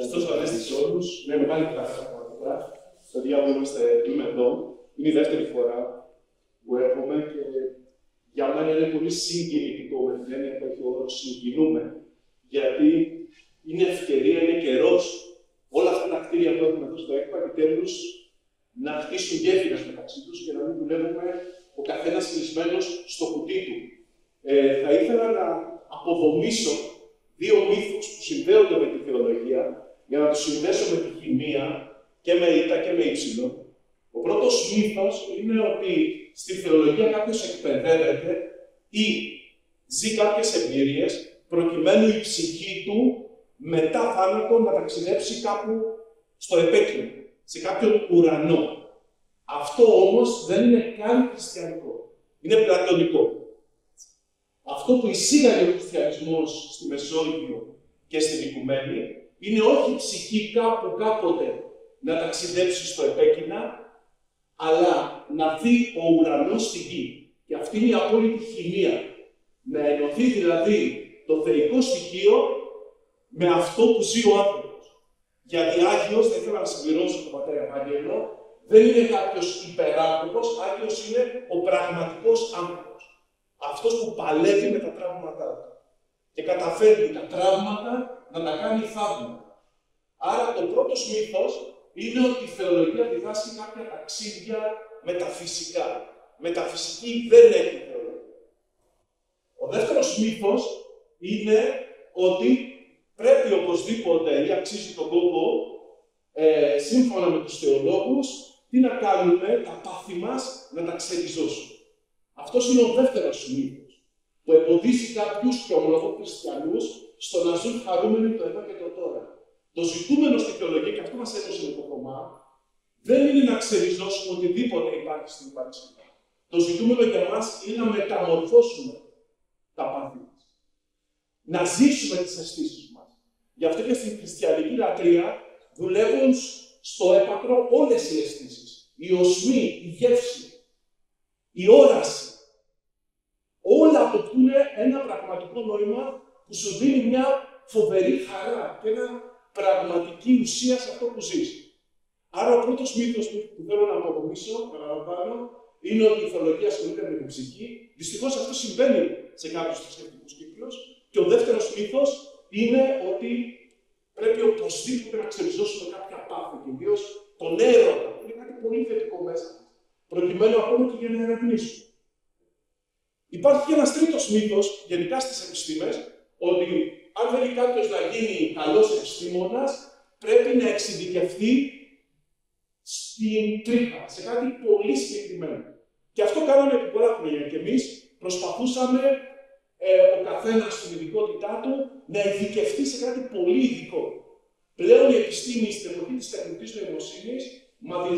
Ωστόσο, αρέσει σε όλους. Είναι μεγάλη χαρά πραγματικά. Στο διάβολο είμαι εδώ. Είναι η δεύτερη φορά που έρχομαι και για μένα είναι πολύ συγκινητικό με την έννοια που έχει ο όρος συγκινούμε. Γιατί είναι ευκαιρία, είναι καιρός όλα αυτά τα κτίρια που έχουμε εδώ στο ΕΚΠΑ επιτέλους να χτίσουν γέφυρες μεταξύ τους και να μην δουλεύουμε ο καθένας κλεισμένος στο κουτί του. Θα ήθελα να αποδομήσω δύο μύθους που συνδέονται με τη θεολογία για να τους συνδέσω με τη χημεία και με ήτα και με ύψιλον. Ο πρώτος μύθος είναι ότι στη θεολογία κάποιος εκπαιδεύεται ή ζει κάποιες εμπειρίες προκειμένου η ψυχή του μετά θάνατο να ταξιδέψει κάπου στο επέκεινο, σε κάποιον ουρανό. Αυτό όμως δεν είναι καν χριστιανικό. Είναι πλατωνικό. Αυτό που εισήγαγε ο χριστιανισμός στη Μεσόγειο και στην Οικουμένη είναι όχι η ψυχή κάπου κάποτε να ταξιδέψει στο επέκεινα, αλλά να δει ο ουρανός στη γη. Και αυτή είναι η απόλυτη χημεία. Να ενωθεί δηλαδή το θεϊκό στοιχείο με αυτό που ζει ο άνθρωπος. Γιατί Άγιος, δεν ήθελα να συμπληρώσω τον πατέρα Ευάγγελο, δεν είναι κάποιος υπεράνθρωπος, Άγιος είναι ο πραγματικός άνθρωπος. Αυτός που παλεύει με τα τραύματά του. Και καταφέρνει τα τραύματα να τα κάνει θαύματα. Άρα το πρώτος μύθος είναι ότι η θεολογία διδάσκει κάποια ταξίδια μεταφυσικά. Μεταφυσική δεν έχει θεολογία. Ο δεύτερος μύθος είναι ότι πρέπει οπωσδήποτε ή αξίζει τον κόπο, σύμφωνα με τους θεολόγους, τι να κάνουμε, τα πάθη μας να τα ξεριζώσουμε. Αυτός είναι ο δεύτερος μύθος, που εμποδίζει κάποιους και ομολογώ χριστιανούς στο να ζουν χαρούμενοι το εδώ και το τώρα. Το ζητούμενο στη θεολογία, και αυτό μας έδωσε το Θωμά, δεν είναι να ξεριζώσουμε οτιδήποτε υπάρχει στην ύπαρξη. Το ζητούμενο για μας είναι να μεταμορφώσουμε τα πάθη μας. Να ζήσουμε τις αισθήσεις μας. Γι' αυτό και στην χριστιανική λατρεία δουλεύουν στο έπακρο όλες οι αισθήσεις. Η οσμή, η γεύση, η όραση. Όλα αποκτούν ένα πραγματικό νόημα που σου δίνει μια φοβερή χαρά και ένα πραγματική ουσία σε αυτό που ζεις. Άρα ο πρώτος μύθος που θέλω να αποδομήσω, παραλαμβάνω, είναι ότι η θεολογία ασχολείται με την ψυχή. Δυστυχώς αυτό συμβαίνει σε κάποιους θρησκευτικούς κύκλους. Και ο δεύτερος μύθος είναι ότι πρέπει οπωσδήποτε να ξεριζώσουμε κάποια πάθη, και ιδίως τον έρωτα, που είναι κάτι πολύ θετικό μέσα, προκειμένου ακόμα και για να ερευνήσουμε. Υπάρχει και ένας τρίτος μύθος, γενικά στις επιστήμες, ότι αν θέλει κάποιος να γίνει καλός επιστήμονας, πρέπει να εξειδικευτεί στην τρίχα, σε κάτι πολύ συγκεκριμένο. Και αυτό κάναμε επί πολλά χρόνια. Και εμείς προσπαθούσαμε ο καθένας στην ειδικότητά του να ειδικευτεί σε κάτι πολύ ειδικό. Πλέον η επιστήμη στην εποχή της τεχνητής νοημοσύνης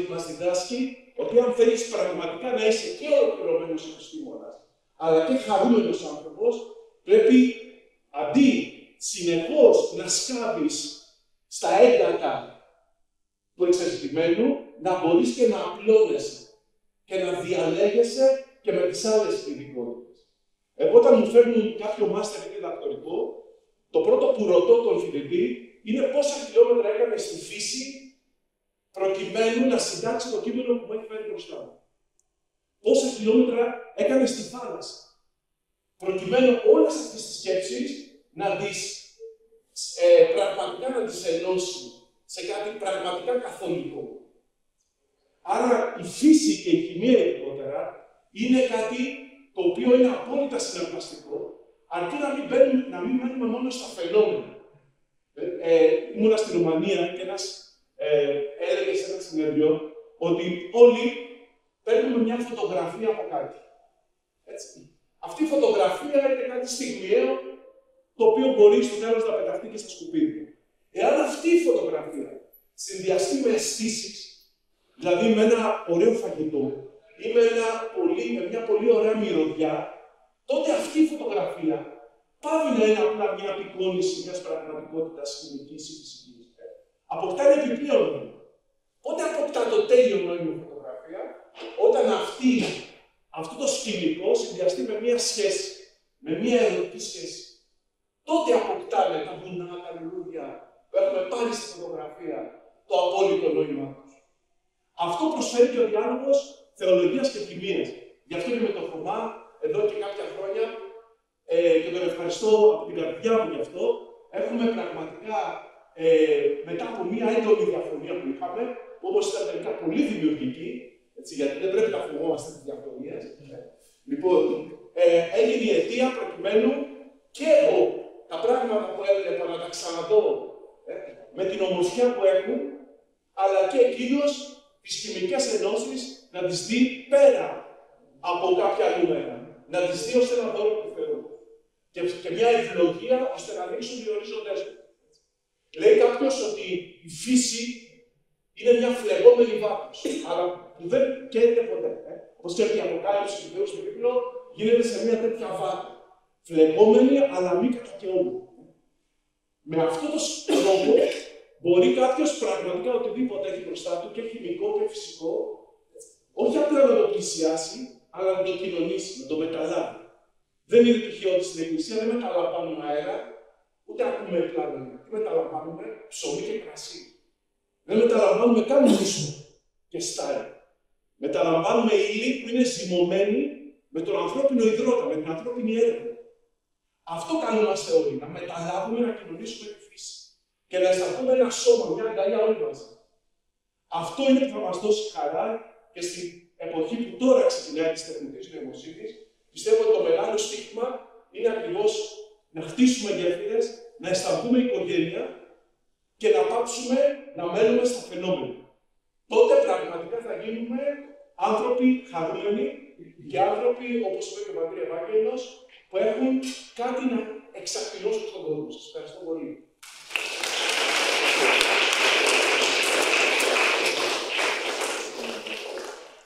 μας διδάσκει ότι αν θέλεις πραγματικά να είσαι και ολοκληρωμένος επιστήμονας, αλλά και χαρούμενος άνθρωπος, πρέπει αντί συνεχώς να σκάβεις στα έντακα του εξαρτημένου, να μπορείς και να απλώνεσαι και να διαλέγεσαι και με τις άλλες ειδικότητες. Εγώ όταν μου φέρνουν κάποιο μάστερ ή διδακτορικό, το πρώτο που ρωτώ τον φοιτητή είναι πόσα χιλιόμετρα έκανε στη φύση προκειμένου να συντάξει το κείμενο που μου έχει φέρει μπροστά μου. Πόσα χιλιόμετρα έκανε στη θάλασσα, προκειμένου όλες αυτές τις σκέψεις να τις πραγματικά να τις ενώσει σε κάτι πραγματικά καθολικό. Άρα η φύση και η χημεία ειδικότερα είναι κάτι το οποίο είναι απόλυτα συναρπαστικό, αρκεί να μην μένουμε μόνο στα φαινόμενα. Ήμουνα στη Ρουμανία και ένας έλεγε σε ένα συνέδριο ότι όλοι παίρνουμε μια φωτογραφία από κάτι. Έτσι. Αυτή η φωτογραφία είναι κάτι στιγμιαίο, το οποίο μπορεί στο τέλος να πεταχτεί και στα σκουπίδια. Εάν αυτή η φωτογραφία συνδυαστεί με αισθήσεις, δηλαδή με ένα ωραίο φαγητό ή με μια πολύ ωραία μυρωδιά, τότε αυτή η φωτογραφία πάβει να είναι απλά μια απεικόνιση μιας πραγματικότητας κοινικής ή φυσικής. Αποκτά ένα επιπλέον νόημα. Πότε αποκτά το τέλειο νόημα η φωτογραφία, όταν αυτό το σκηνικό συνδυαστεί με μια σχέση, με μια ερωτική σχέση. Τότε αποκτάμε τα βουνά, τα λουλούδια που έχουμε πάρει πάρει στη φωτογραφία το απόλυτο νόημά τους. Αυτό προσφέρει και ο διάλογος θεολογίας και χημίας. Γι' αυτό και με τον Θωμά, εδώ και κάποια χρόνια, και τον ευχαριστώ από την καρδιά μου γι' αυτό, έχουμε πραγματικά, μετά από μία έντονη διαφωνία που είχαμε, που όμως ήταν τελικά πολύ δημιουργική, έτσι, γιατί δεν πρέπει να φοβόμαστε τις διαφωνίες. Λοιπόν, έγινε η αιτία προκειμένου και εγώ τα πράγματα που έβλεπα να τα ξαναδώ με την ομορφιά που έχουν, αλλά και εκείνος τις χημικές ενώσεις να τις δει πέρα από κάποια νούμερα. Να τις δει ως ένα δώρο του Θεού. Και μια ευλογία ώστε να ανοίξουν οι ορίζοντες του. Λέει κάποιος ότι η φύση είναι μια φλεγόμενη βάθος, αλλά που δεν καίγεται ποτέ. Όπως και η αποκάλυψη του Θεού στον κύκλο γίνεται σε μια τέτοια βάθη. Φλεγόμενη, αλλά μη κατακαιόμενη. Με αυτόν τον τρόπο μπορεί κάποιος πραγματικά οτιδήποτε έχει μπροστά του, και χημικό και φυσικό, όχι απλά να το πλησιάσει, αλλά να το κοινωνήσει, να το μεταλάβει. Δεν είναι τυχαίο ότι στην Εκκλησία δεν μεταλαμβάνουμε αέρα, ούτε ακούμε πλάνο. Τι μεταλαμβάνουμε? Ψωμί και κρασί. Δεν μεταλαμβάνουμε καν μίσο και στάρι. Μεταλαμβάνουμε ύλη που είναι ζυμωμένη με τον ανθρώπινο υδρότα, με την ανθρώπινη έρευνα. Αυτό καλούμαστε όλοι, να μεταλάβουμε, να κοινωνήσουμε τη φύση. Και να αισθανθούμε ένα σώμα, μια αγκαλιά όλοι μαζί. Αυτό είναι που θα μας δώσει χαρά και στην εποχή που τώρα ξεκινάει της τεχνητής νοημοσύνης. Πιστεύω ότι το μεγάλο στίχημα είναι ακριβώς να χτίσουμε γέφυρες, να αισθανθούμε οικογένεια και να πάψουμε να μένουμε στα φαινόμενα. Τότε πραγματικά θα γίνουμε άνθρωποι χαρούμενοι και άνθρωποι, όπως είπε και ο πατήρ Ευάγγελος, που έχουν κάτι να εξαπλώσουν στον κόσμο. Σας ευχαριστώ πολύ.